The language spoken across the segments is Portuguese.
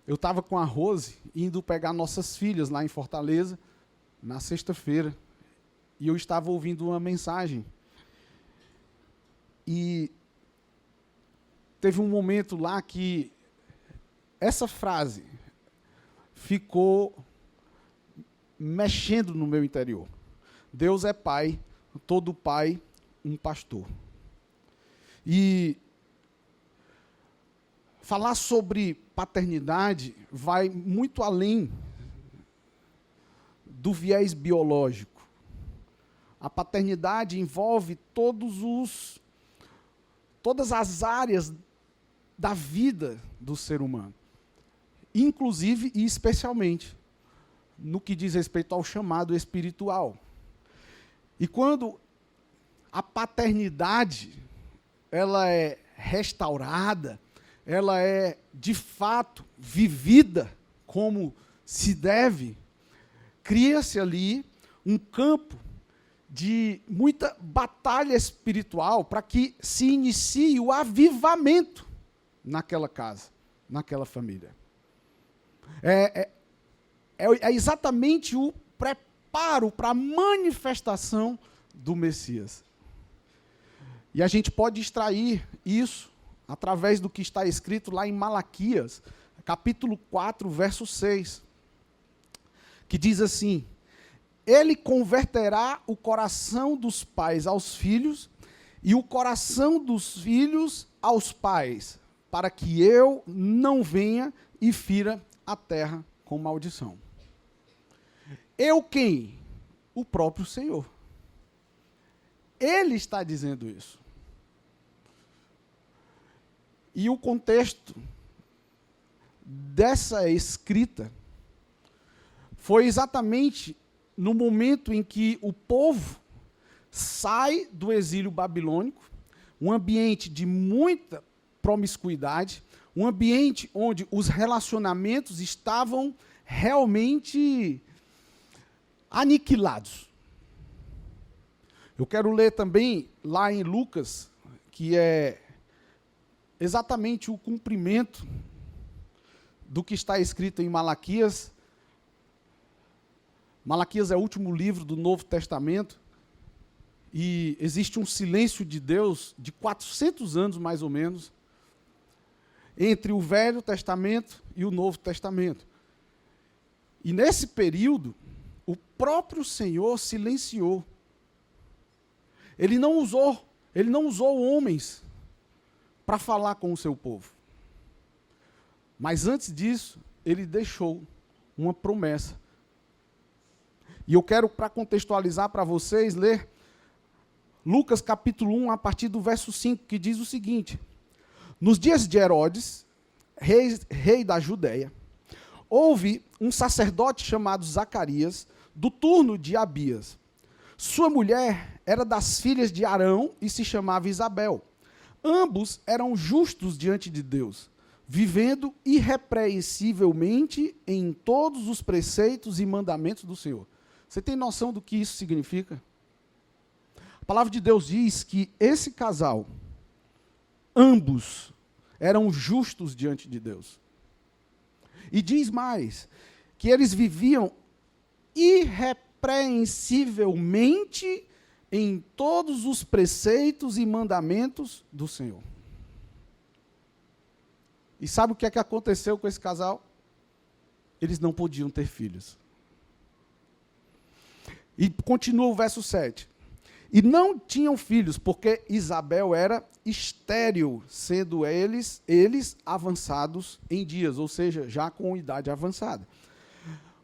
eu estava com a Rose indo pegar nossas filhas lá em Fortaleza, na sexta-feira, e eu estava ouvindo uma mensagem. E teve um momento lá que essa frase ficou mexendo no meu interior. Deus é pai, todo pai, um pastor. E falar sobre paternidade vai muito além do viés biológico. A paternidade envolve todas as áreas da vida do ser humano, inclusive e especialmente no que diz respeito ao chamado espiritual. E quando a paternidade ela é restaurada, ela é de fato vivida como se deve, cria-se ali um campo de muita batalha espiritual para que se inicie o avivamento naquela casa, naquela família. É exatamente o preparo para a manifestação do Messias. E a gente pode extrair isso através do que está escrito lá em Malaquias, capítulo 4, verso 6, que diz assim: Ele converterá o coração dos pais aos filhos e o coração dos filhos aos pais, para que eu não venha e fira a terra com maldição. Eu quem? O próprio Senhor. Ele está dizendo isso. E o contexto dessa escrita foi exatamente no momento em que o povo sai do exílio babilônico, um ambiente de muita promiscuidade, um ambiente onde os relacionamentos estavam realmente aniquilados. Eu quero ler também lá em Lucas, que é exatamente o cumprimento do que está escrito em Malaquias. Malaquias é o último livro do Novo Testamento, e existe um silêncio de Deus de 400 anos, mais ou menos, entre o Velho Testamento e o Novo Testamento. E nesse período, o próprio Senhor silenciou. Ele não usou homens para falar com o seu povo. Mas antes disso, ele deixou uma promessa. E eu quero, para contextualizar para vocês, ler Lucas capítulo 1, a partir do verso 5, que diz o seguinte: Nos dias de Herodes, rei da Judéia, houve um sacerdote chamado Zacarias, do turno de Abias. Sua mulher era das filhas de Arão e se chamava Isabel. Ambos eram justos diante de Deus, vivendo irrepreensivelmente em todos os preceitos e mandamentos do Senhor. Você tem noção do que isso significa? A palavra de Deus diz que esse casal, ambos, eram justos diante de Deus. E diz mais, que eles viviam irrepreensivelmente em todos os preceitos e mandamentos do Senhor. E sabe o que é que aconteceu com esse casal? Eles não podiam ter filhos. E continua o verso 7. E não tinham filhos, porque Isabel era estéril, sendo eles avançados em dias, ou seja, já com idade avançada.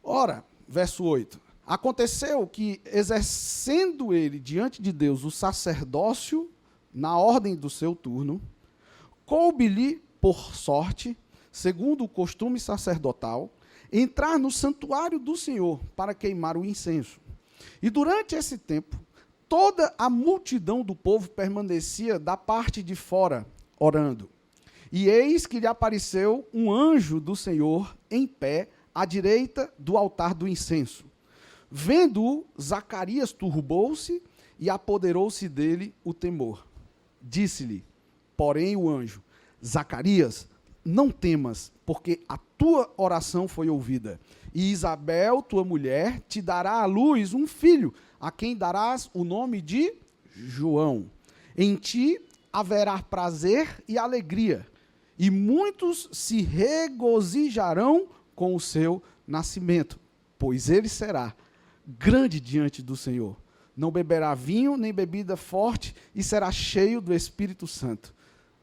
Ora, verso 8. Aconteceu que, exercendo ele diante de Deus o sacerdócio, na ordem do seu turno, coube-lhe, por sorte, segundo o costume sacerdotal, entrar no santuário do Senhor para queimar o incenso. E durante esse tempo, toda a multidão do povo permanecia da parte de fora, orando. E eis que lhe apareceu um anjo do Senhor em pé, à direita do altar do incenso. Vendo-o, Zacarias turbou-se e apoderou-se dele o temor. Disse-lhe, porém, o anjo: Zacarias, não temas, porque a tua oração foi ouvida. E Isabel, tua mulher, te dará à luz um filho, a quem darás o nome de João. Em ti haverá prazer e alegria, e muitos se regozijarão com o seu nascimento, pois ele será grande diante do Senhor. Não beberá vinho nem bebida forte, e será cheio do Espírito Santo,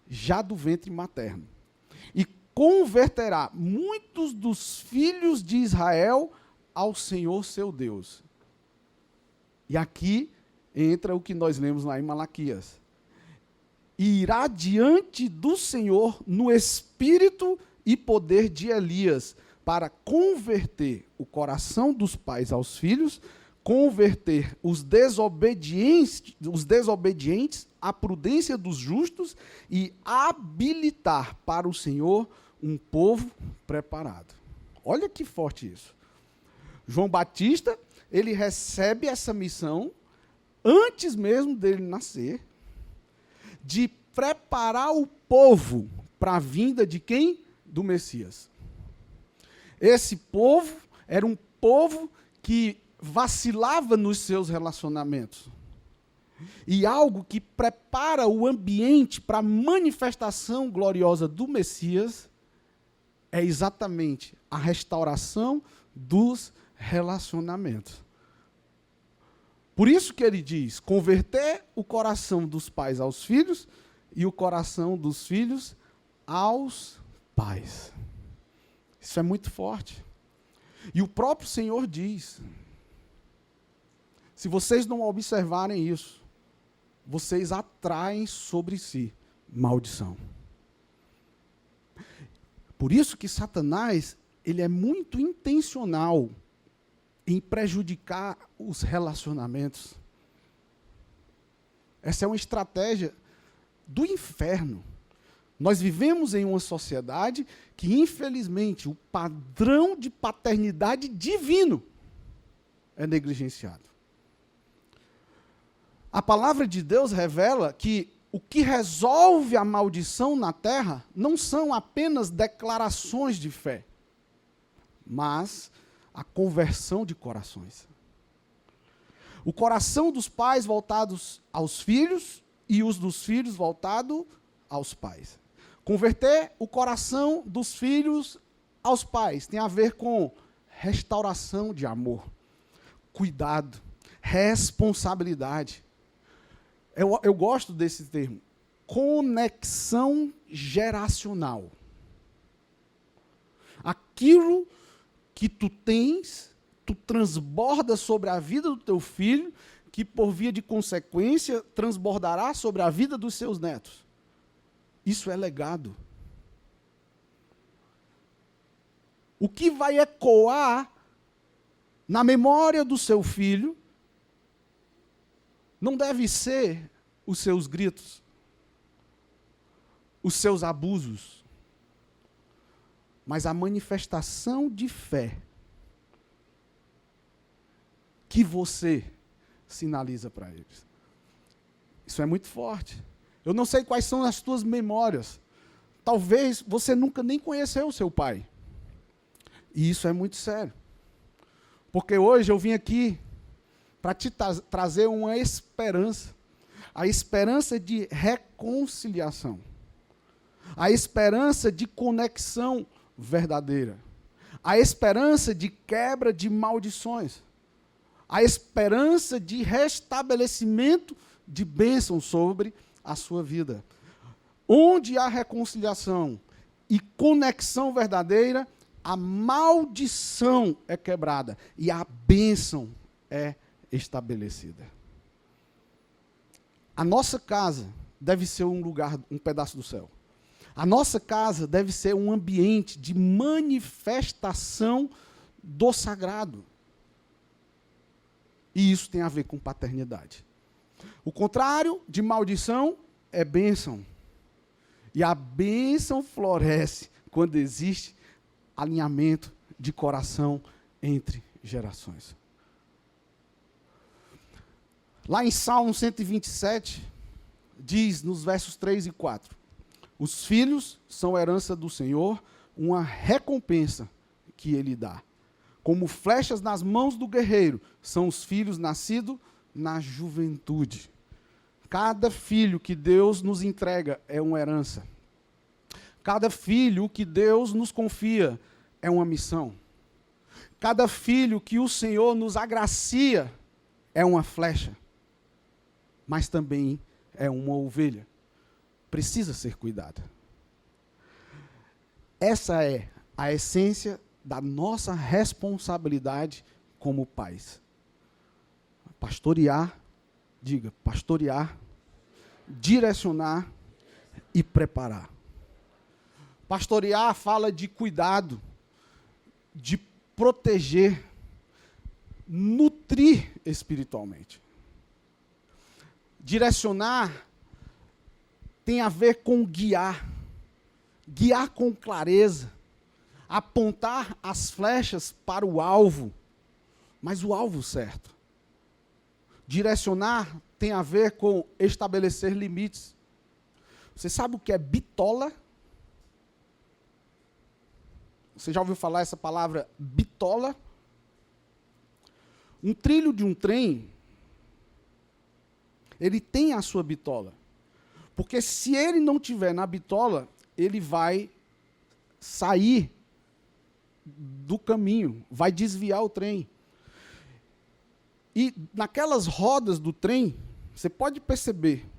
já do ventre materno. E converterá muitos dos filhos de Israel ao Senhor seu Deus. E aqui entra o que nós lemos lá em Malaquias. E irá diante do Senhor no espírito e poder de Elias, para converter o coração dos pais aos filhos, converter os desobedientes à prudência dos justos e habilitar para o Senhor um povo preparado. Olha que forte isso. João Batista, ele recebe essa missão antes mesmo dele nascer, de preparar o povo para a vinda de quem? Do Messias. Esse povo era um povo que vacilava nos seus relacionamentos. E algo que prepara o ambiente para a manifestação gloriosa do Messias é exatamente a restauração dos relacionamentos. Por isso que ele diz, converter o coração dos pais aos filhos e o coração dos filhos aos pais. Isso é muito forte. E o próprio Senhor diz, se vocês não observarem isso, vocês atraem sobre si maldição. Por isso que Satanás, ele é muito intencional em prejudicar os relacionamentos. Essa é uma estratégia do inferno. Nós vivemos em uma sociedade que, infelizmente, o padrão de paternidade divino é negligenciado. A palavra de Deus revela que o que resolve a maldição na terra não são apenas declarações de fé, mas a conversão de corações. O coração dos pais voltados aos filhos e os dos filhos voltados aos pais. Converter o coração dos filhos aos pais tem a ver com restauração de amor, cuidado, responsabilidade. Eu gosto desse termo, conexão geracional. Aquilo que tu tens, tu transborda sobre a vida do teu filho, que por via de consequência transbordará sobre a vida dos seus netos. Isso é legado. O que vai ecoar na memória do seu filho não deve ser os seus gritos, os seus abusos, mas a manifestação de fé que você sinaliza para eles. Isso é muito forte. Eu não sei quais são as tuas memórias. Talvez você nunca nem conheceu o seu pai. E isso é muito sério. Porque hoje eu vim aqui para te trazer uma esperança. A esperança de reconciliação. A esperança de conexão verdadeira. A esperança de quebra de maldições. A esperança de restabelecimento de bênção sobre a sua vida. Onde há reconciliação e conexão verdadeira, a maldição é quebrada e a bênção é estabelecida. A nossa casa deve ser um lugar, um pedaço do céu. A nossa casa deve ser um ambiente de manifestação do sagrado. E isso tem a ver com paternidade. O contrário de maldição é bênção. E a bênção floresce quando existe alinhamento de coração entre gerações. Lá em Salmo 127, diz nos versos 3 e 4, Os filhos são herança do Senhor, uma recompensa que Ele dá. Como flechas nas mãos do guerreiro, são os filhos nascidos na juventude. Cada filho que Deus nos entrega é uma herança. Cada filho que Deus nos confia é uma missão. Cada filho que o Senhor nos agracia é uma flecha. Mas também é uma ovelha. Precisa ser cuidada. Essa é a essência da nossa responsabilidade como pais. Pastorear, direcionar e preparar. Pastorear fala de cuidado, de proteger, nutrir espiritualmente. Direcionar tem a ver com guiar com clareza, apontar as flechas para o alvo, mas o alvo certo. Direcionar tem a ver com estabelecer limites. Você sabe o que é bitola? Você já ouviu falar essa palavra bitola? Um trilho de um trem, ele tem a sua bitola. Porque se ele não tiver na bitola, ele vai sair do caminho, vai desviar o trem. E naquelas rodas do trem, você pode perceber,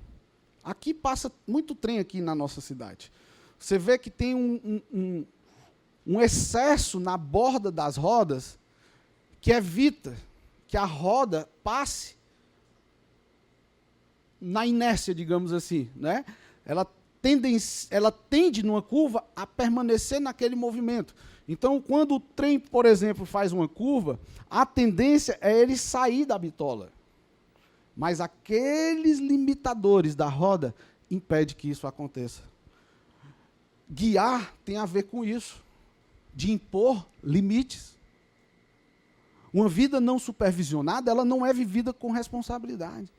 aqui passa muito trem aqui na nossa cidade. Você vê que tem um excesso na borda das rodas que evita que a roda passe na inércia, digamos assim, né? Ela tende numa curva a permanecer naquele movimento. Então, quando o trem, por exemplo, faz uma curva, a tendência é ele sair da bitola. Mas aqueles limitadores da roda impedem que isso aconteça. Guiar tem a ver com isso, de impor limites. Uma vida não supervisionada, ela não é vivida com responsabilidade.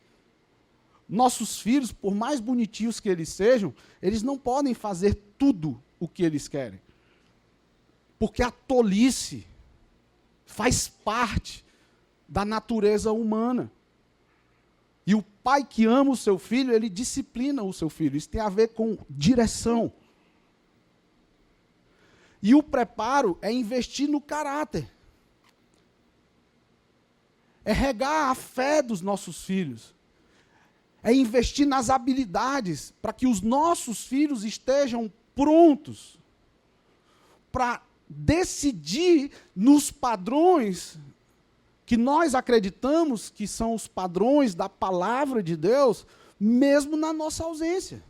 Nossos filhos, por mais bonitinhos que eles sejam, eles não podem fazer tudo o que eles querem. Porque a tolice faz parte da natureza humana. E o pai que ama o seu filho, ele disciplina o seu filho. Isso tem a ver com direção. E o preparo é investir no caráter. É regar a fé dos nossos filhos. É investir nas habilidades para que os nossos filhos estejam prontos para decidir nos padrões que nós acreditamos que são os padrões da palavra de Deus, mesmo na nossa ausência.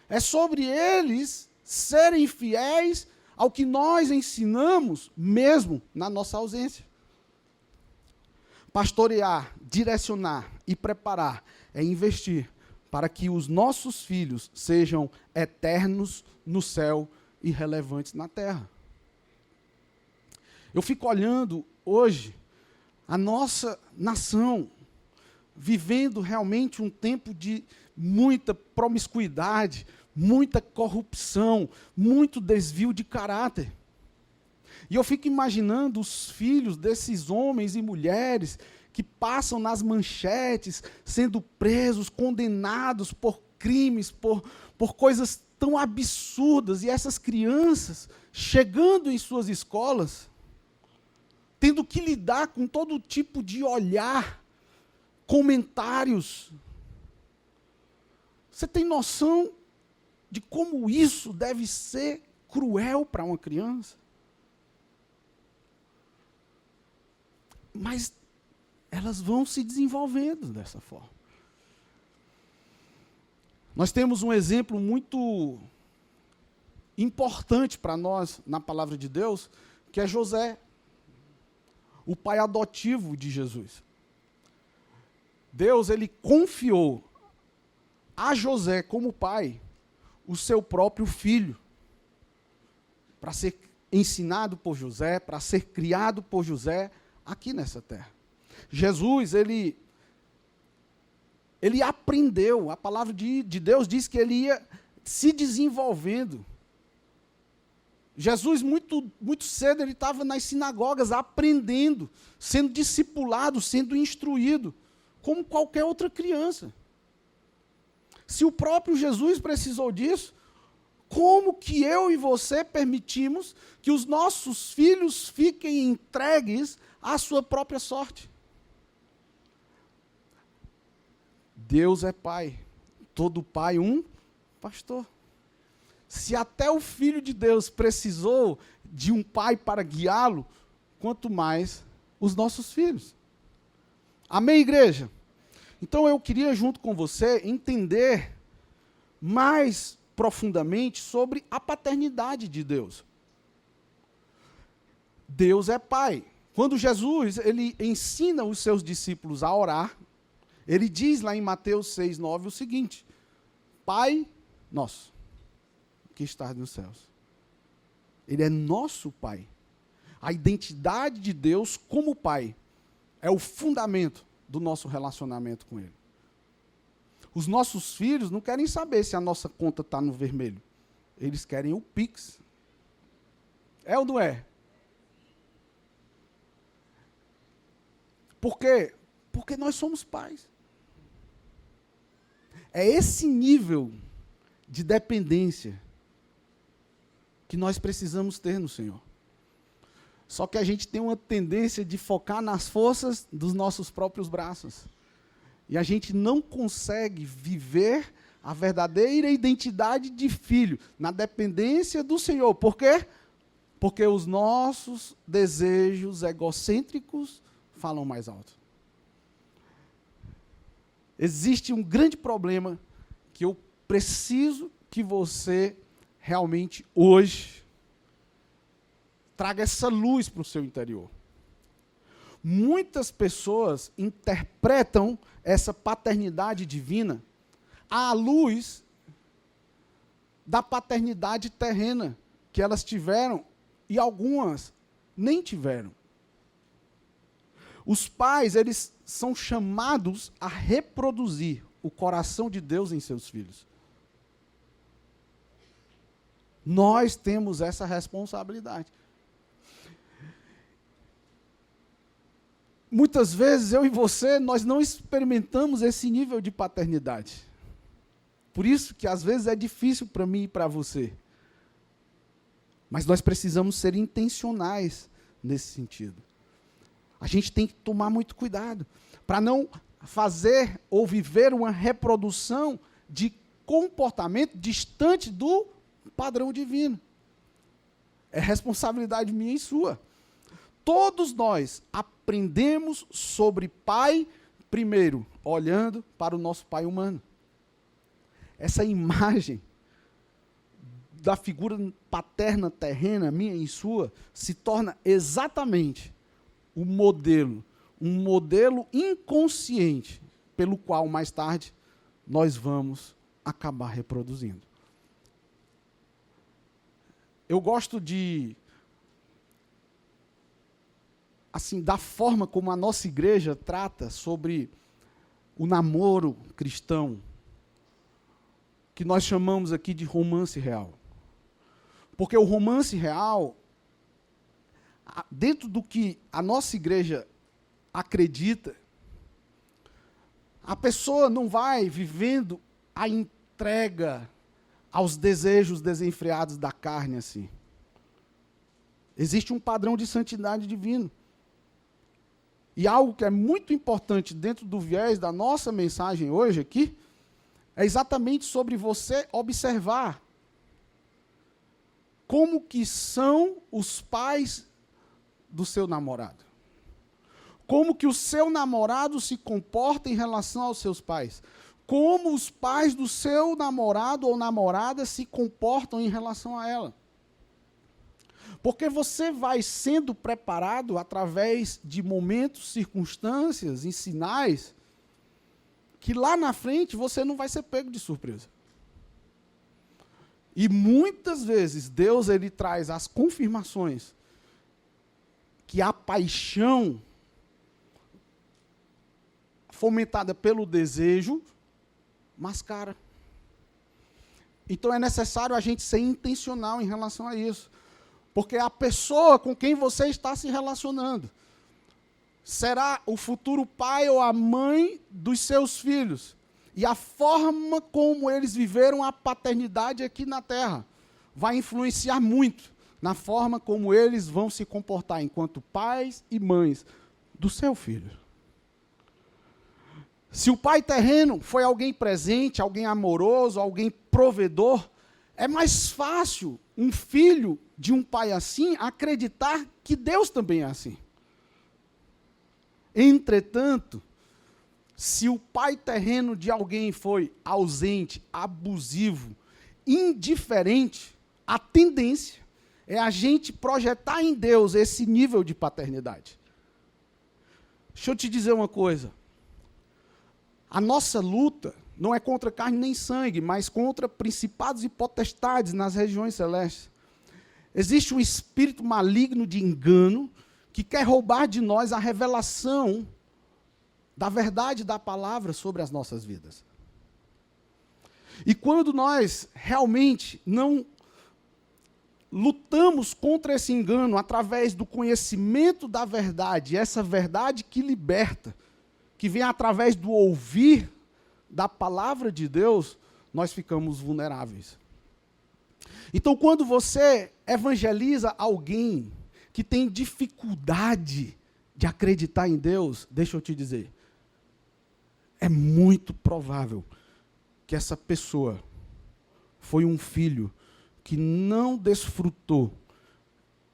É sobre eles serem fiéis ao que nós ensinamos, mesmo na nossa ausência. Pastorear, direcionar e preparar é investir para que os nossos filhos sejam eternos no céu e relevantes na terra. Eu fico olhando hoje a nossa nação vivendo realmente um tempo de muita promiscuidade, muita corrupção, muito desvio de caráter. E eu fico imaginando os filhos desses homens e mulheres que passam nas manchetes, sendo presos, condenados por crimes, por coisas tão absurdas, e essas crianças chegando em suas escolas, tendo que lidar com todo tipo de olhar, comentários. Você tem noção de como isso deve ser cruel para uma criança? Mas elas vão se desenvolvendo dessa forma. Nós temos um exemplo muito importante para nós na palavra de Deus, que é José, o pai adotivo de Jesus. Deus, ele confiou a José como pai o seu próprio filho, para ser ensinado por José, para ser criado por José aqui nessa terra. Jesus, ele aprendeu, a palavra de Deus diz que ele ia se desenvolvendo. Jesus, muito cedo, ele estava nas sinagogas aprendendo, sendo discipulado, sendo instruído, como qualquer outra criança. Se o próprio Jesus precisou disso, como que eu e você permitimos que os nossos filhos fiquem entregues à sua própria sorte? Deus é pai, todo pai um pastor. Se até o Filho de Deus precisou de um pai para guiá-lo, quanto mais os nossos filhos. Amém, igreja? Então eu queria, junto com você, entender mais profundamente sobre a paternidade de Deus. Deus é pai. Quando Jesus ele ensina os seus discípulos a orar, ele diz lá em Mateus 6:9 o seguinte: Pai nosso, que estás nos céus. Ele é nosso Pai. A identidade de Deus como Pai é o fundamento do nosso relacionamento com Ele. Os nossos filhos não querem saber se a nossa conta está no vermelho. Eles querem o Pix. É ou não é? Por quê? Porque nós somos pais. É esse nível de dependência que nós precisamos ter no Senhor. Só que a gente tem uma tendência de focar nas forças dos nossos próprios braços. E a gente não consegue viver a verdadeira identidade de filho, na dependência do Senhor. Por quê? Porque os nossos desejos egocêntricos falam mais alto. Existe um grande problema que eu preciso que você realmente hoje traga essa luz para o seu interior. Muitas pessoas interpretam essa paternidade divina à luz da paternidade terrena que elas tiveram e algumas nem tiveram. Os pais, eles são chamados a reproduzir o coração de Deus em seus filhos. Nós temos essa responsabilidade. Muitas vezes, eu e você, nós não experimentamos esse nível de paternidade. Por isso que, às vezes, é difícil para mim e para você. Mas nós precisamos ser intencionais nesse sentido. A gente tem que tomar muito cuidado para não fazer ou viver uma reprodução de comportamento distante do padrão divino. É responsabilidade minha e sua. Todos nós aprendemos sobre pai, primeiro, olhando para o nosso pai humano. Essa imagem da figura paterna terrena, minha e sua, se torna exatamente um modelo inconsciente, pelo qual, mais tarde, nós vamos acabar reproduzindo. Eu gosto da forma como a nossa igreja trata sobre o namoro cristão, que nós chamamos aqui de romance real. Porque o romance real, dentro do que a nossa igreja acredita, a pessoa não vai vivendo a entrega aos desejos desenfreados da carne assim. Existe um padrão de santidade divino. E algo que é muito importante dentro do viés da nossa mensagem hoje aqui, é exatamente sobre você observar como que são os pais do seu namorado. Como que o seu namorado se comporta em relação aos seus pais. Como os pais do seu namorado ou namorada se comportam em relação a ela. Porque você vai sendo preparado através de momentos, circunstâncias e sinais que lá na frente você não vai ser pego de surpresa. E muitas vezes Deus ele traz as confirmações que a paixão fomentada pelo desejo mascara. Então é necessário a gente ser intencional em relação a isso. Porque a pessoa com quem você está se relacionando será o futuro pai ou a mãe dos seus filhos. E a forma como eles viveram a paternidade aqui na Terra vai influenciar muito na forma como eles vão se comportar enquanto pais e mães do seu filho. Se o pai terreno foi alguém presente, alguém amoroso, alguém provedor, é mais fácil um filho de um pai assim acreditar que Deus também é assim. Entretanto, se o pai terreno de alguém foi ausente, abusivo, indiferente, a tendência é a gente projetar em Deus esse nível de paternidade. Deixa eu te dizer uma coisa. A nossa luta não é contra carne nem sangue, mas contra principados e potestades nas regiões celestes. Existe um espírito maligno de engano que quer roubar de nós a revelação da verdade da palavra sobre as nossas vidas. E quando nós realmente não lutamos contra esse engano através do conhecimento da verdade, essa verdade que liberta, que vem através do ouvir da palavra de Deus, nós ficamos vulneráveis. Então, quando você evangeliza alguém que tem dificuldade de acreditar em Deus, deixa eu te dizer, é muito provável que essa pessoa foi um filho que não desfrutou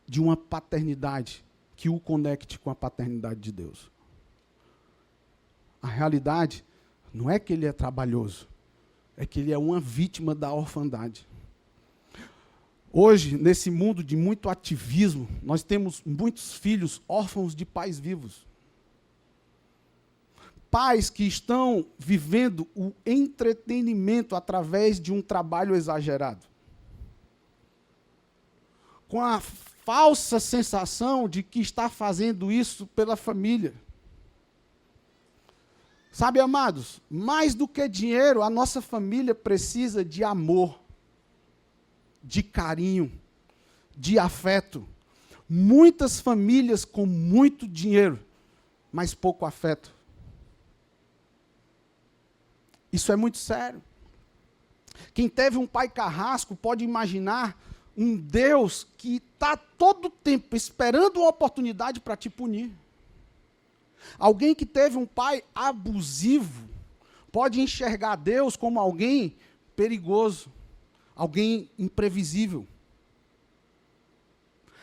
de uma paternidade que o conecte com a paternidade de Deus. A realidade não é que ele é trabalhoso, é que ele é uma vítima da orfandade. Hoje, nesse mundo de muito ativismo, nós temos muitos filhos órfãos de pais vivos. Pais que estão vivendo o entretenimento através de um trabalho exagerado. Com a falsa sensação de que está fazendo isso pela família. Sabe, amados, mais do que dinheiro, a nossa família precisa de amor, de carinho, de afeto. Muitas famílias com muito dinheiro, mas pouco afeto. Isso é muito sério. Quem teve um pai carrasco pode imaginar um Deus que está todo o tempo esperando uma oportunidade para te punir. Alguém que teve um pai abusivo pode enxergar Deus como alguém perigoso, alguém imprevisível.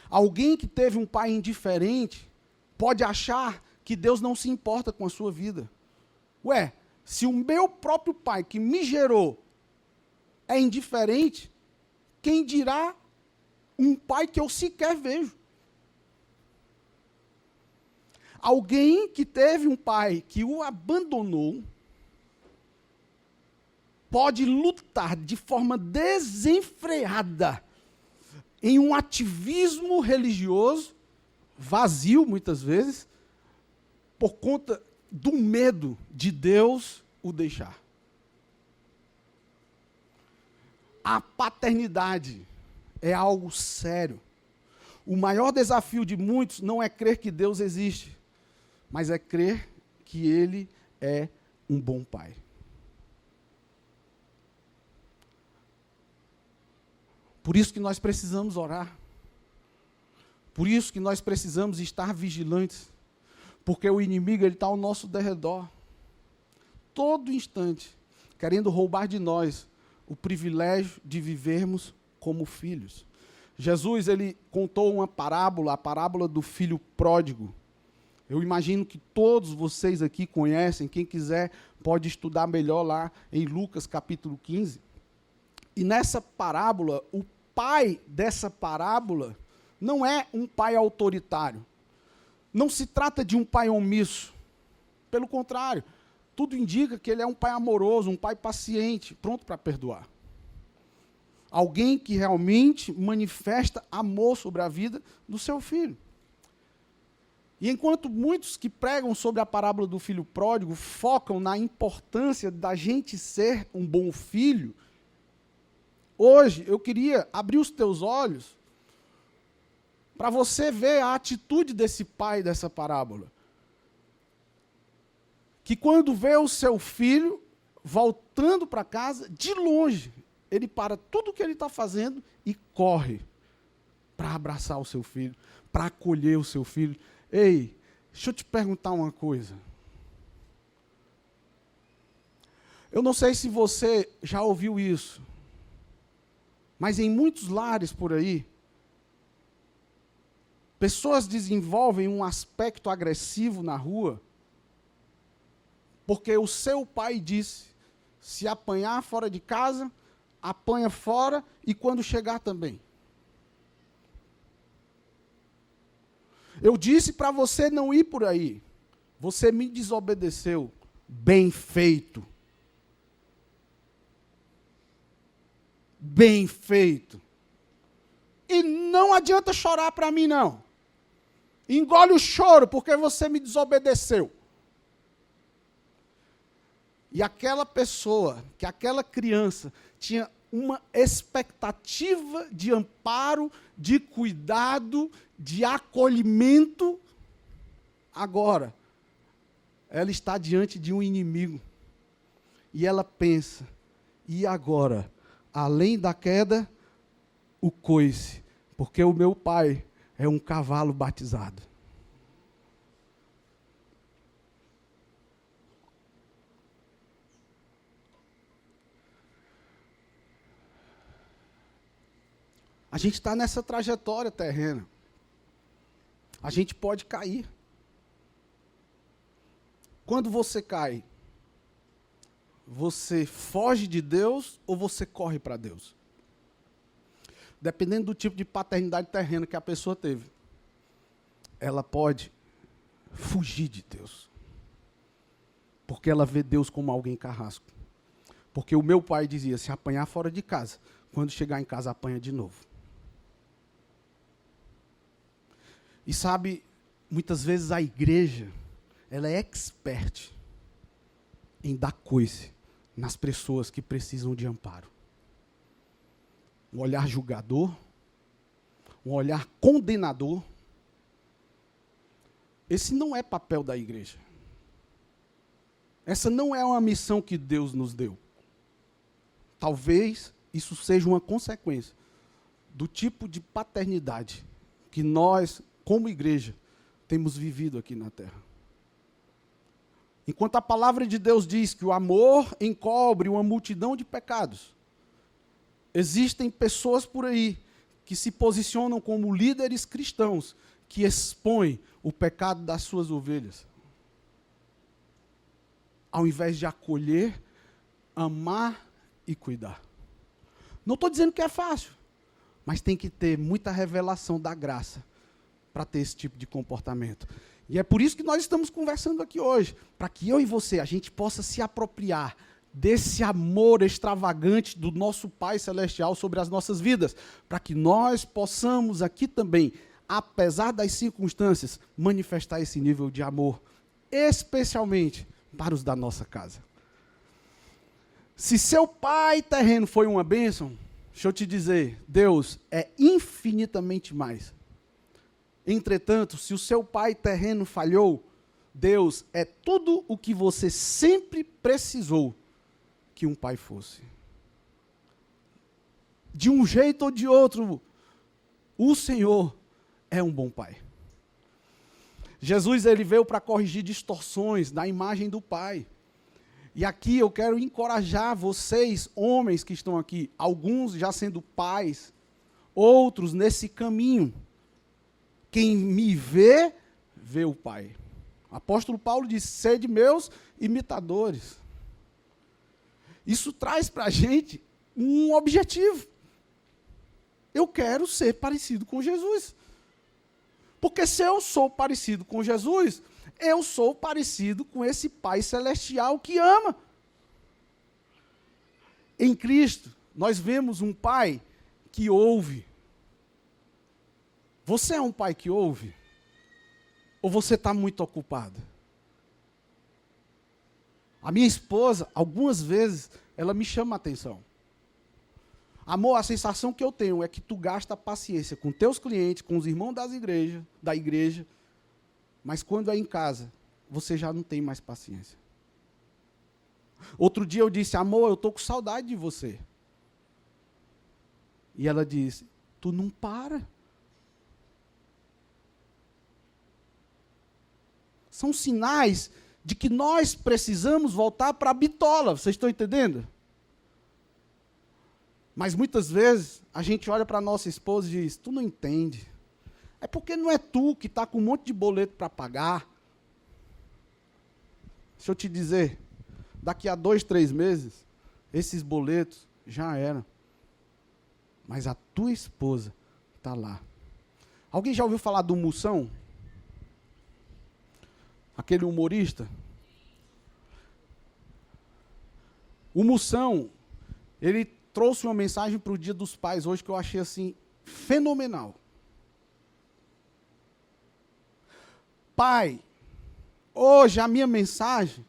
Alguém que teve um pai indiferente pode achar que Deus não se importa com a sua vida. Ué, se o meu próprio pai que me gerou é indiferente, quem dirá um pai que eu sequer vejo? Alguém que teve um pai que o abandonou pode lutar de forma desenfreada em um ativismo religioso, vazio muitas vezes, por conta do medo de Deus o deixar. A paternidade é algo sério. O maior desafio de muitos não é crer que Deus existe, mas é crer que Ele é um bom pai. Por isso que nós precisamos orar. Por isso que nós precisamos estar vigilantes. Porque o inimigo está ao nosso derredor. Todo instante, querendo roubar de nós o privilégio de vivermos como filhos. Jesus, ele contou uma parábola, a parábola do filho pródigo. Eu imagino que todos vocês aqui conhecem, quem quiser pode estudar melhor lá em Lucas capítulo 15. E nessa parábola, o pai dessa parábola não é um pai autoritário. Não se trata de um pai omisso. Pelo contrário, tudo indica que ele é um pai amoroso, um pai paciente, pronto para perdoar. Alguém que realmente manifesta amor sobre a vida do seu filho. E enquanto muitos que pregam sobre a parábola do filho pródigo focam na importância da gente ser um bom filho, Hoje, eu queria abrir os teus olhos para você ver a atitude desse pai dessa parábola. Que quando vê o seu filho voltando para casa, de longe, ele para tudo o que ele está fazendo e corre para abraçar o seu filho, para acolher o seu filho. Ei, deixa eu te perguntar uma coisa. Eu não sei se você já ouviu isso, mas em muitos lares por aí, pessoas desenvolvem um aspecto agressivo na rua, porque o seu pai disse, se apanhar fora de casa, apanha fora e quando chegar também. Eu disse para você não ir por aí. Você me desobedeceu. Bem feito. Bem feito. E não adianta chorar para mim, não. Engole o choro, porque você me desobedeceu. E aquela pessoa, que aquela criança, tinha uma expectativa de amparo, de cuidado, de acolhimento. Agora, ela está diante de um inimigo. E ela pensa, e agora? Além da queda, o coice, porque o meu pai é um cavalo batizado. A gente está nessa trajetória terrena. A gente pode cair. Quando você cai, você foge de Deus ou você corre para Deus? Dependendo do tipo de paternidade terrena que a pessoa teve, ela pode fugir de Deus. Porque ela vê Deus como alguém carrasco. Porque o meu pai dizia, se apanhar fora de casa, quando chegar em casa apanha de novo. E sabe, muitas vezes a igreja, ela é expert em dar coice nas pessoas que precisam de amparo. Um olhar julgador, um olhar condenador. Esse não é papel da igreja. Essa não é uma missão que Deus nos deu. Talvez isso seja uma consequência do tipo de paternidade que nós, como igreja, temos vivido aqui na terra. Enquanto a palavra de Deus diz que o amor encobre uma multidão de pecados, existem pessoas por aí que se posicionam como líderes cristãos, que expõem o pecado das suas ovelhas. Ao invés de acolher, amar e cuidar. Não estou dizendo que é fácil, mas tem que ter muita revelação da graça para ter esse tipo de comportamento. E é por isso que nós estamos conversando aqui hoje, para que eu e você, a gente possa se apropriar desse amor extravagante do nosso Pai Celestial sobre as nossas vidas, para que nós possamos aqui também, apesar das circunstâncias, manifestar esse nível de amor, especialmente para os da nossa casa. Se seu pai terreno foi uma bênção, deixa eu te dizer, Deus é infinitamente mais. Entretanto, se o seu pai terreno falhou, Deus é tudo o que você sempre precisou que um pai fosse. De um jeito ou de outro, o Senhor é um bom pai. Jesus, ele veio para corrigir distorções da imagem do Pai. E aqui eu quero encorajar vocês, homens que estão aqui, alguns já sendo pais, outros nesse caminho. Quem me vê, vê o Pai. O apóstolo Paulo diz, sede meus imitadores. Isso traz para a gente um objetivo. Eu quero ser parecido com Jesus. Porque se eu sou parecido com Jesus, eu sou parecido com esse Pai Celestial que ama. Em Cristo, nós vemos um Pai que ouve. Você é um pai que ouve? Ou você está muito ocupado? A minha esposa, algumas vezes, ela me chama a atenção. Amor, a sensação que eu tenho é que tu gasta paciência com teus clientes, com os irmãos da igreja, mas quando é em casa, você já não tem mais paciência. Outro dia eu disse, amor, eu estou com saudade de você. E ela disse, tu não para. São sinais de que nós precisamos voltar para a bitola, vocês estão entendendo? Mas muitas vezes a gente olha para a nossa esposa e diz, tu não entende. É porque não é tu que está com um monte de boleto para pagar. Deixa eu te dizer, daqui a 2, 3 meses, esses boletos já eram. Mas a tua esposa está lá. Alguém já ouviu falar do Moção? Aquele humorista? O Moção, ele trouxe uma mensagem para o Dia dos Pais hoje que eu achei assim, fenomenal. Pai, hoje a minha mensagem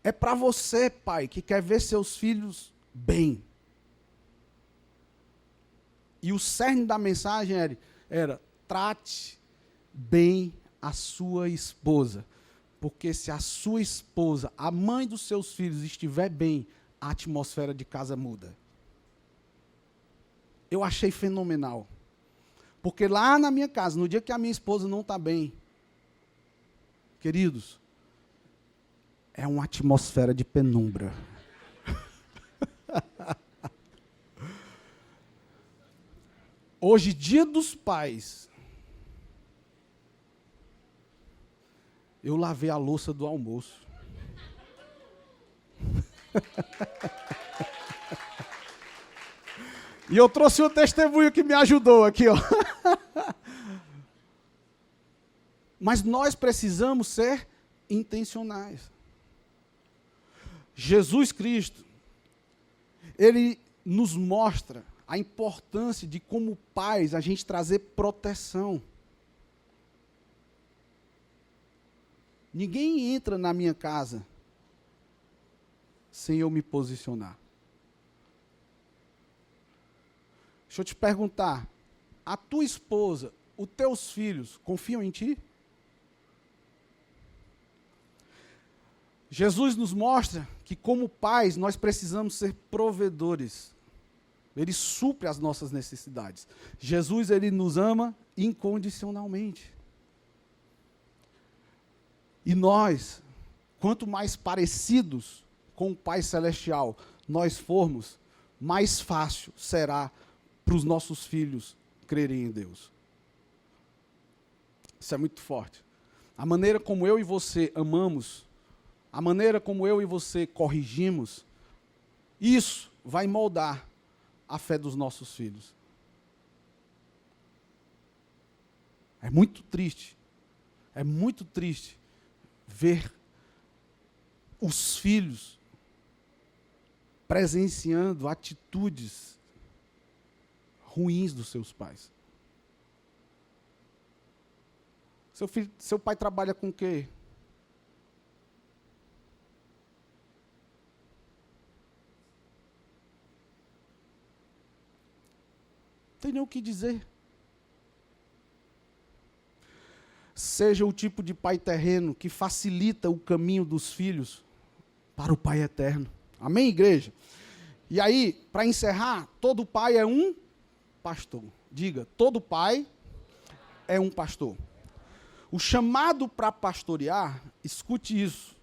é para você, pai, que quer ver seus filhos bem. E o cerne da mensagem era trate bem a sua esposa. Porque se a sua esposa, a mãe dos seus filhos, estiver bem, a atmosfera de casa muda. Eu achei fenomenal. Porque lá na minha casa, no dia que a minha esposa não está bem, queridos, é uma atmosfera de penumbra. Hoje, Dia dos Pais, eu lavei a louça do almoço. E eu trouxe um testemunho que me ajudou aqui, ó. Mas nós precisamos ser intencionais. Jesus Cristo, ele nos mostra a importância de, como pais, a gente trazer proteção. Ninguém entra na minha casa sem eu me posicionar. Deixa eu te perguntar, a tua esposa, os teus filhos, confiam em ti? Jesus nos mostra que, como pais, nós precisamos ser provedores. Ele supre as nossas necessidades. Jesus, ele nos ama incondicionalmente. E nós, quanto mais parecidos com o Pai Celestial nós formos, mais fácil será para os nossos filhos crerem em Deus. Isso é muito forte. A maneira como eu e você amamos, a maneira como eu e você corrigimos, isso vai moldar a fé dos nossos filhos. É muito triste ver os filhos presenciando atitudes ruins dos seus pais. Seu pai trabalha com o quê? Não tem nem o que dizer. Seja o tipo de pai terreno que facilita o caminho dos filhos para o Pai eterno. Amém, igreja? E aí, para encerrar, todo pai é um pastor. Diga, todo pai é um pastor. O chamado para pastorear, escute isso.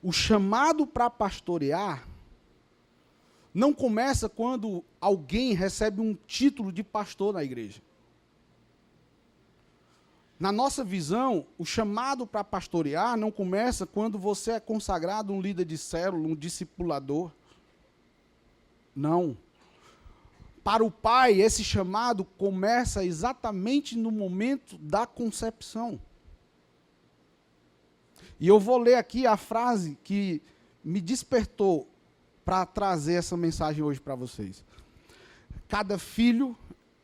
O chamado para pastorear não começa quando alguém recebe um título de pastor na igreja. Na nossa visão, o chamado para pastorear não começa quando você é consagrado um líder de célula, um discipulador. Não. Para o pai, esse chamado começa exatamente no momento da concepção. E eu vou ler aqui a frase que me despertou para trazer essa mensagem hoje para vocês. Cada filho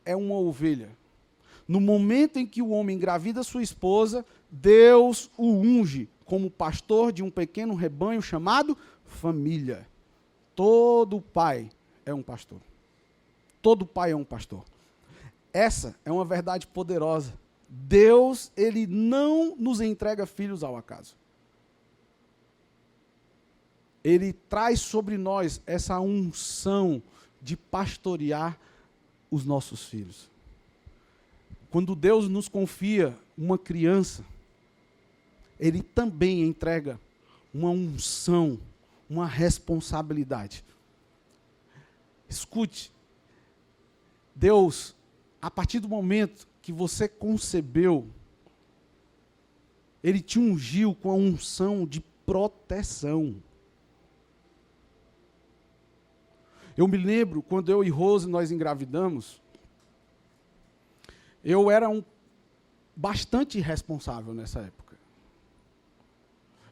é uma ovelha. No momento em que o homem engravida sua esposa, Deus o unge como pastor de um pequeno rebanho chamado família. Todo pai é um pastor. Todo pai é um pastor. Essa é uma verdade poderosa. Deus, ele não nos entrega filhos ao acaso. Ele traz sobre nós essa unção de pastorear os nossos filhos. Quando Deus nos confia uma criança, ele também entrega uma unção, uma responsabilidade. Escute, Deus, a partir do momento que você concebeu, ele te ungiu com a unção de proteção. Eu me lembro, quando eu e Rose nós engravidamos, eu era bastante irresponsável nessa época.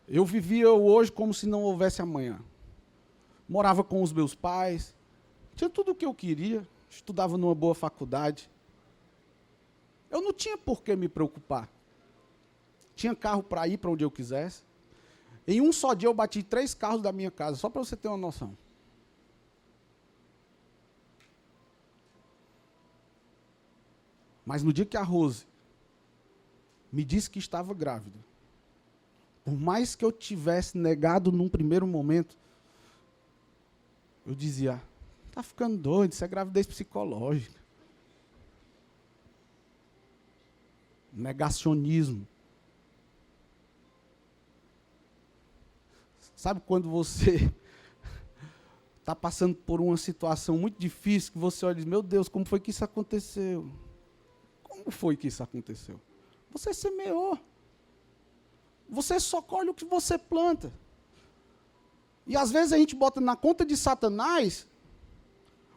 Eu vivia hoje como se não houvesse amanhã. Morava com os meus pais, tinha tudo o que eu queria, estudava numa boa faculdade. Eu não tinha por que me preocupar. Tinha carro para ir para onde eu quisesse. Em um só dia eu bati 3 carros da minha casa, só para você ter uma noção. Mas no dia que a Rose me disse que estava grávida, por mais que eu tivesse negado num primeiro momento, eu dizia, está ficando doido, isso é gravidez psicológica. Negacionismo. Sabe quando você está passando por uma situação muito difícil, que você olha e diz, meu Deus, como foi que isso aconteceu? Como foi que isso aconteceu? Você semeou. Você só colhe o que você planta. E às vezes a gente bota na conta de Satanás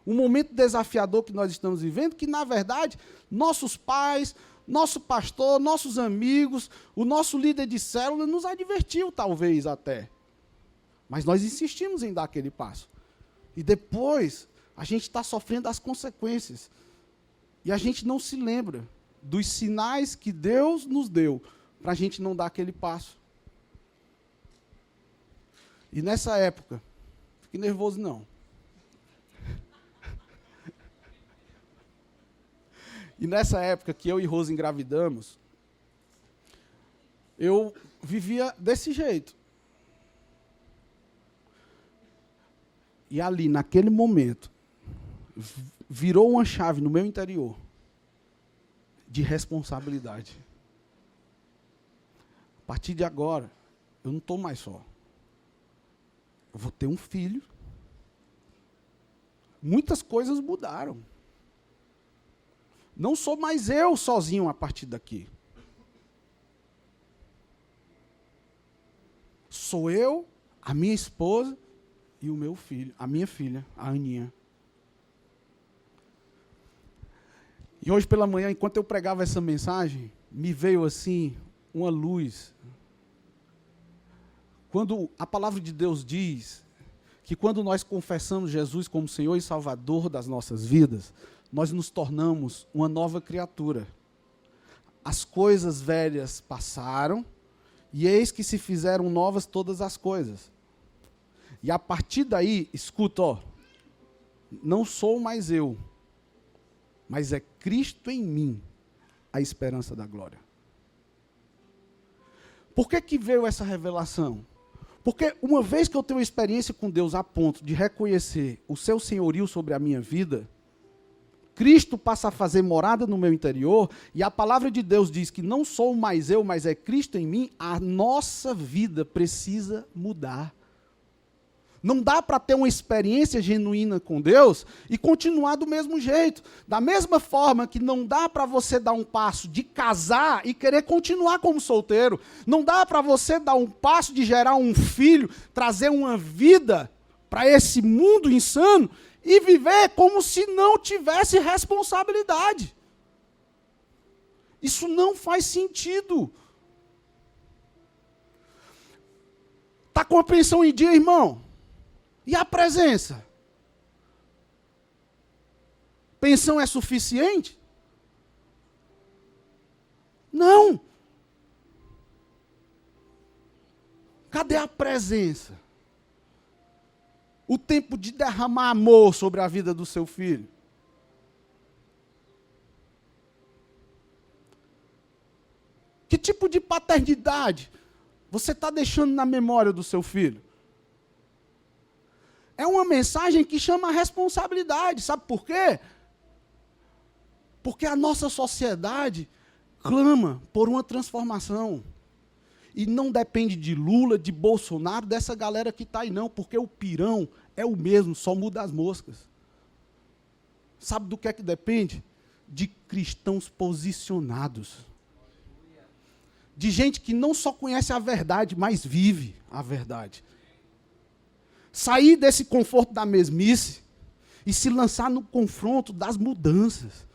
um momento desafiador que nós estamos vivendo, que na verdade nossos pais, nosso pastor, nossos amigos, o nosso líder de célula nos advertiu talvez até. Mas nós insistimos em dar aquele passo. E depois a gente está sofrendo as consequências. E a gente não se lembra dos sinais que Deus nos deu para a gente não dar aquele passo. E nessa época, fique nervoso não. E nessa época que eu e Rose engravidamos, eu vivia desse jeito. E ali, naquele momento, virou uma chave no meu interior de responsabilidade. A partir de agora, eu não estou mais só. Eu vou ter um filho. Muitas coisas mudaram. Não sou mais eu sozinho a partir daqui. Sou eu, a minha esposa e o meu filho, a minha filha, a Aninha. E hoje pela manhã, enquanto eu pregava essa mensagem, me veio assim uma luz. Quando a palavra de Deus diz que quando nós confessamos Jesus como Senhor e Salvador das nossas vidas, nós nos tornamos uma nova criatura. As coisas velhas passaram, e eis que se fizeram novas todas as coisas. E a partir daí, escuta, ó, não sou mais eu, mas é Cristo em mim, a esperança da glória. Por que veio essa revelação? Porque uma vez que eu tenho experiência com Deus a ponto de reconhecer o seu senhorio sobre a minha vida, Cristo passa a fazer morada no meu interior, e a palavra de Deus diz que não sou mais eu, mas é Cristo em mim, a nossa vida precisa mudar. Não dá para ter uma experiência genuína com Deus e continuar do mesmo jeito. Da mesma forma que não dá para você dar um passo de casar e querer continuar como solteiro. Não dá para você dar um passo de gerar um filho, trazer uma vida para esse mundo insano e viver como se não tivesse responsabilidade. Isso não faz sentido. Está com a pensão em dia, irmão? E a presença? Pensão é suficiente? Não. Cadê a presença? o tempo de derramar amor sobre a vida do seu filho? Que tipo de paternidade você está deixando na memória do seu filho? É uma mensagem que chama a responsabilidade. Sabe por quê? Porque a nossa sociedade clama por uma transformação. E não depende de Lula, de Bolsonaro, dessa galera que está aí não, porque o pirão é o mesmo, só muda as moscas. Sabe do que é que depende? De cristãos posicionados. De gente que não só conhece a verdade, mas vive a verdade. Sair desse conforto da mesmice e se lançar no confronto das mudanças.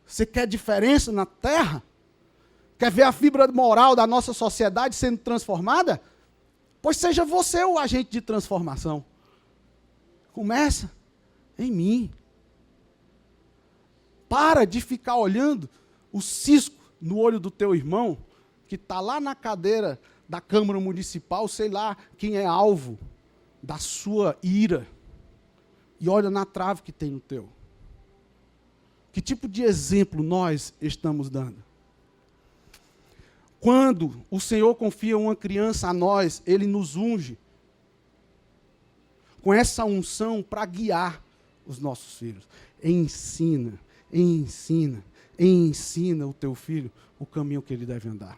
Você quer diferença na terra? Quer ver a fibra moral da nossa sociedade sendo transformada? Pois seja você o agente de transformação. Começa em mim. Para de ficar olhando o cisco no olho do teu irmão, que está lá na cadeira da Câmara Municipal, sei lá quem é alvo da sua ira, e olha na trave que tem no teu. Que tipo de exemplo nós estamos dando? Quando o Senhor confia uma criança a nós, Ele nos unge com essa unção para guiar os nossos filhos. Ensina o teu filho o caminho que ele deve andar.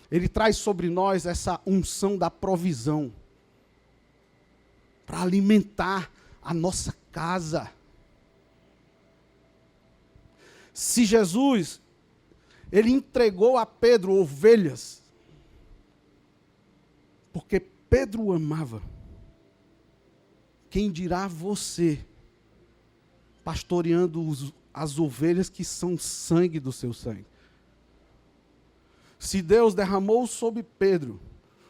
Ele traz sobre nós essa unção da provisão para alimentar a nossa casa. Se Jesus, ele entregou a Pedro ovelhas, porque Pedro o amava, quem dirá você, pastoreando as ovelhas que são sangue do seu sangue? Se Deus derramou sobre Pedro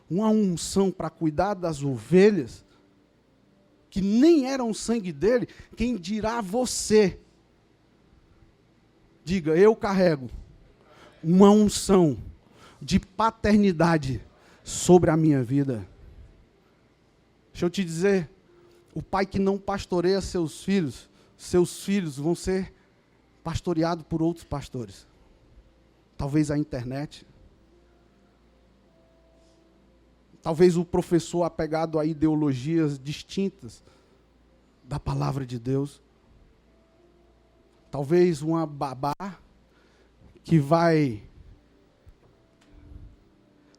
uma unção para cuidar das ovelhas, que nem eram sangue dele, quem dirá você? Diga, eu carrego uma unção de paternidade sobre a minha vida. Deixa eu te dizer, o pai que não pastoreia seus filhos vão ser pastoreados por outros pastores. Talvez a internet. Talvez o professor apegado a ideologias distintas da palavra de Deus. Talvez uma babá que vai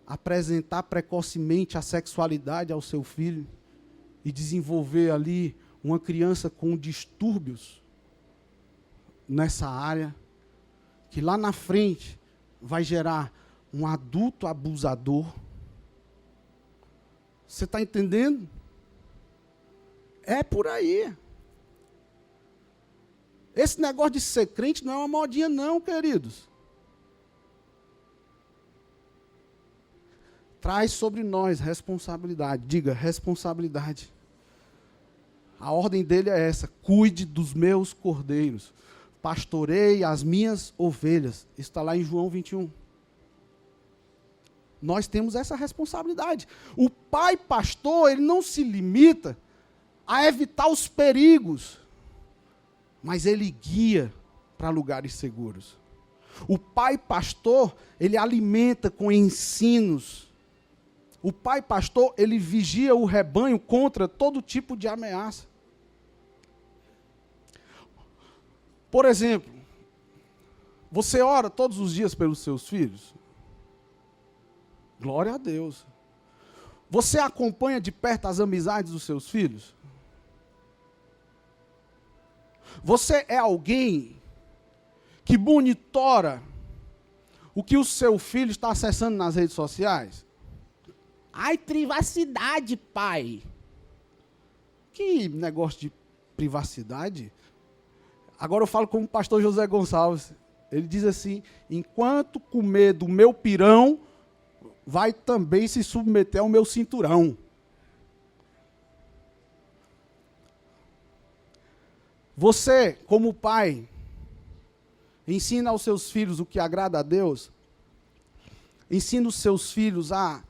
apresentar precocemente a sexualidade ao seu filho e desenvolver ali uma criança com distúrbios nessa área, que lá na frente vai gerar um adulto abusador. Você está entendendo? É por aí. Esse negócio de ser crente não é uma modinha não, queridos. Traz sobre nós responsabilidade. Diga, responsabilidade. A ordem dele é essa: cuide dos meus cordeiros, pastorei as minhas ovelhas. Isso está lá em João 21. Nós temos essa responsabilidade. O pai pastor, ele não se limita a evitar os perigos, mas ele guia para lugares seguros. O pai pastor, ele alimenta com ensinos. O pai pastor, ele vigia o rebanho contra todo tipo de ameaça. Por exemplo, você ora todos os dias pelos seus filhos? Glória a Deus. Você acompanha de perto as amizades dos seus filhos? Você é alguém que monitora o que o seu filho está acessando nas redes sociais? Ai, privacidade, pai. Que negócio de privacidade? Agora eu falo como o pastor José Gonçalves. Ele diz assim: enquanto comer do meu pirão, vai também se submeter ao meu cinturão. Você, como pai, ensina aos seus filhos o que agrada a Deus? Ensina os seus filhos a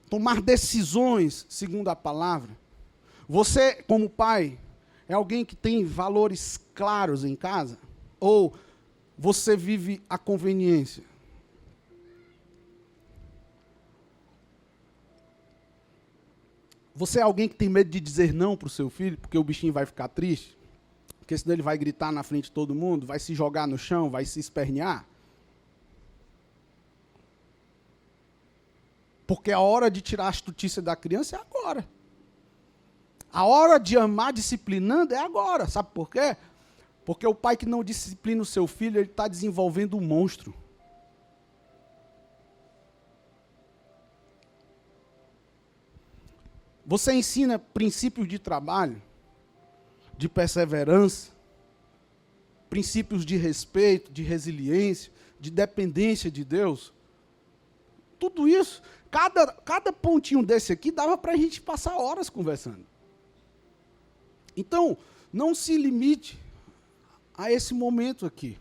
tomar decisões segundo a palavra? Você, como pai, é alguém que tem valores claros em casa? Ou você vive a conveniência? Você é alguém que tem medo de dizer não para o seu filho, porque o bichinho vai ficar triste? Porque senão ele vai gritar na frente de todo mundo, vai se jogar no chão, vai se espernear? Porque a hora de tirar a astutícia da criança é agora. A hora de amar disciplinando é agora. Sabe por quê? Porque o pai que não disciplina o seu filho, ele está desenvolvendo um monstro. Você ensina princípios de trabalho, de perseverança, princípios de respeito, de resiliência, de dependência de Deus. Tudo isso, cada pontinho desse aqui dava para a gente passar horas conversando. Então, não se limite a esse momento aqui.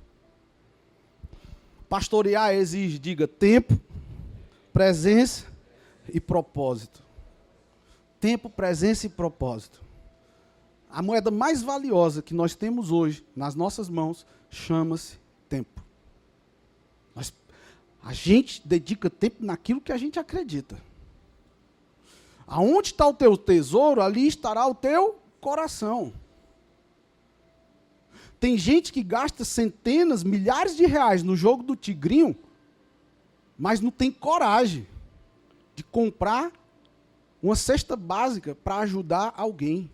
Pastorear exige, diga, tempo, presença e propósito. Tempo, presença e propósito. A moeda mais valiosa que nós temos hoje nas nossas mãos chama-se tempo. A gente dedica tempo naquilo que a gente acredita. Aonde está o teu tesouro, ali estará o teu coração. Tem gente que gasta centenas, milhares de reais no jogo do tigrinho, mas não tem coragem de comprar uma cesta básica para ajudar alguém.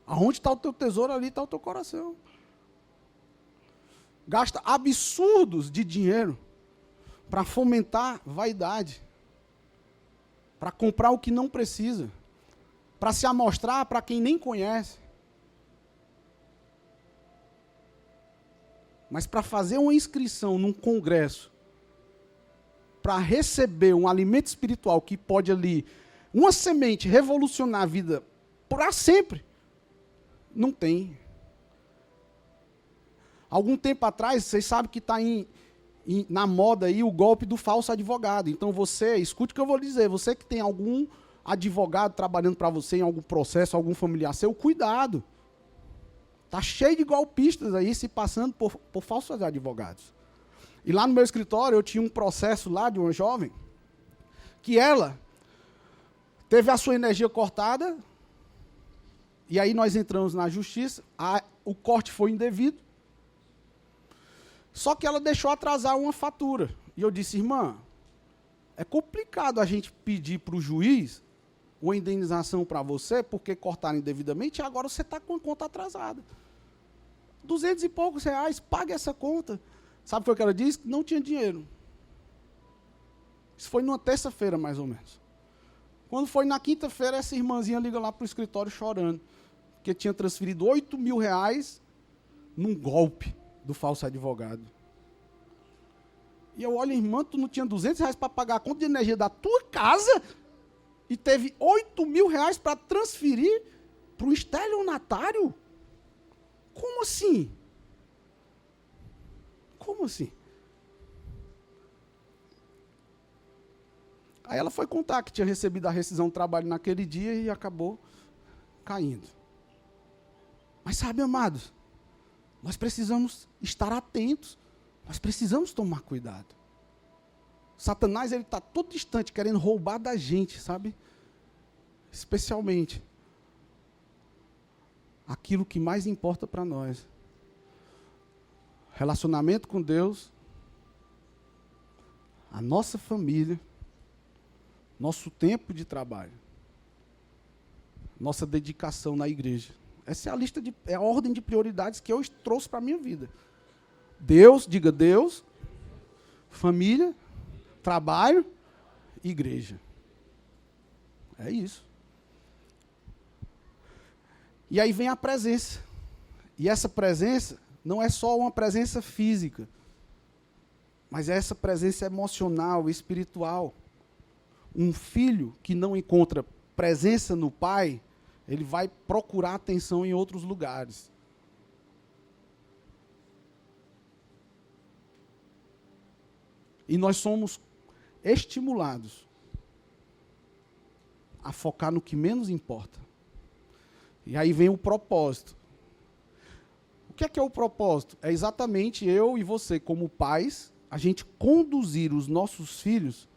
Aonde está o teu tesouro, ali está o teu coração. Gasta absurdos de dinheiro para fomentar vaidade, para comprar o que não precisa, para se amostrar para quem nem conhece. Mas para fazer uma inscrição num congresso, para receber um alimento espiritual que pode ali, uma semente, revolucionar a vida para sempre, não tem. Algum tempo atrás, vocês sabem que está na moda aí o golpe do falso advogado. Então você, escute o que eu vou dizer, você que tem algum advogado trabalhando para você em algum processo, algum familiar seu, cuidado. Está cheio de golpistas aí se passando por falsos advogados. E lá no meu escritório eu tinha um processo lá de uma jovem que ela teve a sua energia cortada e aí nós entramos na justiça, o corte foi indevido, só que ela deixou atrasar uma fatura. E eu disse, irmã, é complicado a gente pedir para o juiz uma indenização para você, porque cortaram indevidamente, e agora você está com a conta atrasada. 200 e poucos reais, pague essa conta. Sabe o que ela disse? Não tinha dinheiro. Isso foi numa terça-feira, mais ou menos. Quando foi na quinta-feira, essa irmãzinha liga lá para o escritório chorando, porque tinha transferido 8 mil reais num golpe do falso advogado. E eu olho, irmã, tu não tinha 200 reais para pagar a conta de energia da tua casa e teve 8 mil reais para transferir para o estelionatário? Como assim? Como assim? Aí ela foi contar que tinha recebido a rescisão do trabalho naquele dia e acabou caindo. Mas sabe, amados, nós precisamos estar atentos, nós precisamos tomar cuidado. Satanás, ele está todo distante, querendo roubar da gente, sabe? Especialmente aquilo que mais importa para nós. Relacionamento com Deus, a nossa família, nosso tempo de trabalho, nossa dedicação na igreja. Essa é a lista é a ordem de prioridades que eu trouxe para a minha vida. Deus, diga Deus, família, trabalho, igreja. É isso. E aí vem a presença. E essa presença não é só uma presença física, mas é essa presença emocional, espiritual. Um filho que não encontra presença no pai, ele vai procurar atenção em outros lugares. E nós somos estimulados a focar no que menos importa. E aí vem o propósito. O que é o propósito? É exatamente eu e você, como pais, a gente conduzir os nossos filhos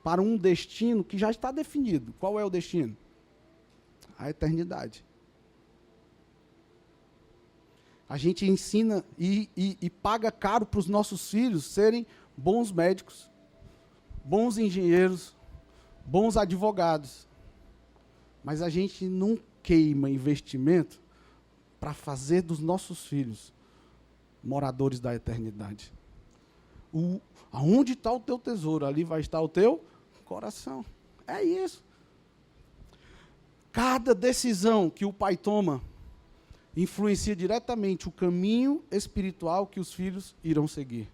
para um destino que já está definido. Qual é o destino? A eternidade. A gente ensina e paga caro para os nossos filhos serem bons médicos, bons engenheiros, bons advogados. Mas a gente não queima investimento para fazer dos nossos filhos moradores da eternidade. Aonde está o teu tesouro, ali vai estar o teu coração. É isso. Cada decisão que o pai toma influencia diretamente o caminho espiritual que os filhos irão seguir.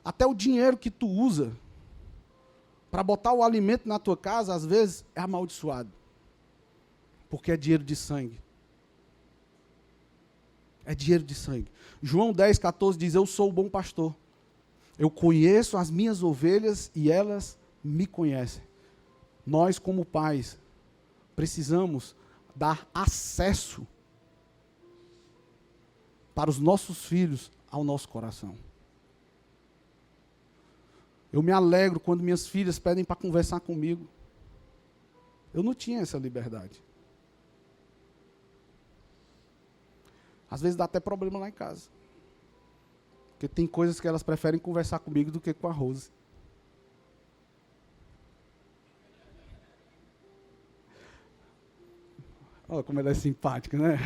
Até o dinheiro que tu usa para botar o alimento na tua casa, às vezes, é amaldiçoado. Porque é dinheiro de sangue. É dinheiro de sangue. João 10,14 diz, eu sou o bom pastor. Eu conheço as minhas ovelhas e elas me conhecem. Nós, como pais, precisamos dar acesso para os nossos filhos ao nosso coração. Eu me alegro quando minhas filhas pedem para conversar comigo. Eu não tinha essa liberdade. Às vezes dá até problema lá em casa. Porque tem coisas que elas preferem conversar comigo do que com a Rose. Olha como ela é simpática, né?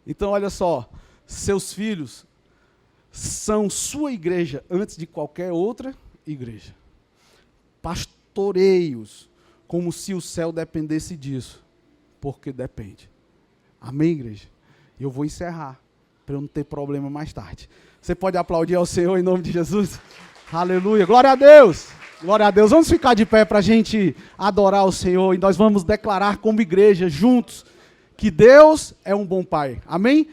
Então, olha só. Seus filhos são sua igreja antes de qualquer outra igreja. Pastoreie-os como se o céu dependesse disso. Porque depende. Amém, igreja? E eu vou encerrar, para eu não ter problema mais tarde. Você pode aplaudir ao Senhor em nome de Jesus? Aleluia. Glória a Deus. Glória a Deus. Vamos ficar de pé para a gente adorar o Senhor. E nós vamos declarar como igreja, juntos, que Deus é um bom Pai. Amém?